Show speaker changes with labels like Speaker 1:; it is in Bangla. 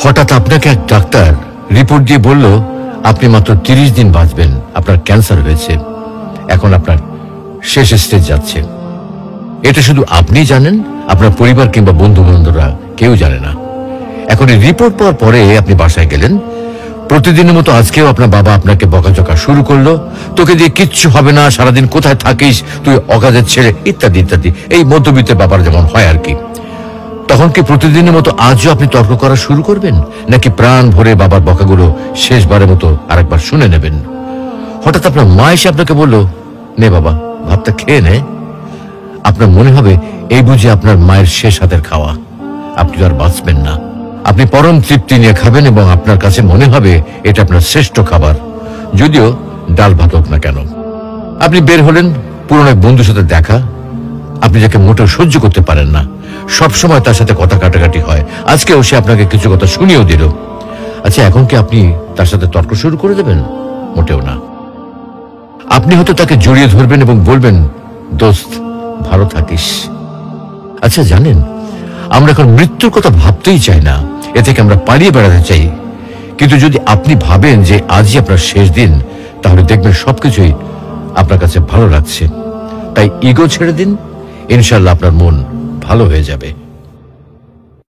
Speaker 1: হঠাৎ আপনাকে এক ডাক্তার রিপোর্ট দিয়ে বলল আপনি মাত্র 30 দিন বাঁচবেন, আপনার ক্যান্সার হয়েছে, এখন আপনার শেষ স্টেজ যাচ্ছে। এটা শুধু আপনি জানেন, আপনার পরিবার কিংবা বন্ধু বান্ধবরা কেউ জানে না। এখন এই রিপোর্ট পাওয়ার পরে আপনি বাসায় গেলেন। প্রতিদিনের মতো আজকেও আপনার বাবা আপনাকে বকাঝকা শুরু করলো, তোকে দিয়ে কিচ্ছু হবে না, সারাদিন কোথায় থাকিস তুই, অকাজের ছেলে, ইত্যাদি ইত্যাদি। এই মধ্যবিত্ত ব্যাপার যেমন হয় আর কি। তখন কি প্রতিদিনের মতো আজও আপনি তর্ক করা শুরু করবেন, নাকি প্রাণ ভরে বাবার বকাগুলো শেষবারের মতো আরেকবার শুনে নেবেন? হঠাৎ আপনার মা এসে আপনাকে বলল, নে বাবা ভাতটা খেয়ে নে। আপনার মনে হবে এই বুঝি আপনার মায়ের শেষ হাতের খাওয়া, আপনি আর বাঁচবেন না। আপনি পরম তৃপ্তি নিয়ে খাবেন এবং আপনার কাছে মনে হবে এটা আপনার শ্রেষ্ঠ খাবার, যদিও ডাল ভাত হোক না কেন। আপনি বের হলেন, পুরনো এক বন্ধুর সাথে দেখা, আপনি যাকে মোটেও সহ্য করতে পারেন না, সবসময় তার সাথে কথা কাটাকাটি হয়, আজকেও সে আপনাকে কিছু কথা শুনিয়েও দিল। আচ্ছা, এখন কি আপনি তার সাথে তর্ক শুরু করে দেবেন? মোটেও না। আপনি হয়তো তাকে জড়িয়ে ধরবেন এবং বলবেন, দোস্ত ভালো থাকিস। আচ্ছা জানেন, আমরা এখন মৃত্যুর কথা ভাবতেই চাই না, এ থেকে আমরা পালিয়ে বেড়াতে চাই। কিন্তু যদি আপনি ভাবেন যে আজই আপনার শেষ দিন, তাহলে দেখবেন সবকিছুই আপনার কাছে ভালো লাগছে। তাই ইগো ছেড়ে দিন, ইনশাল্লাহ আপনার মন ভালো হয়ে যাবে।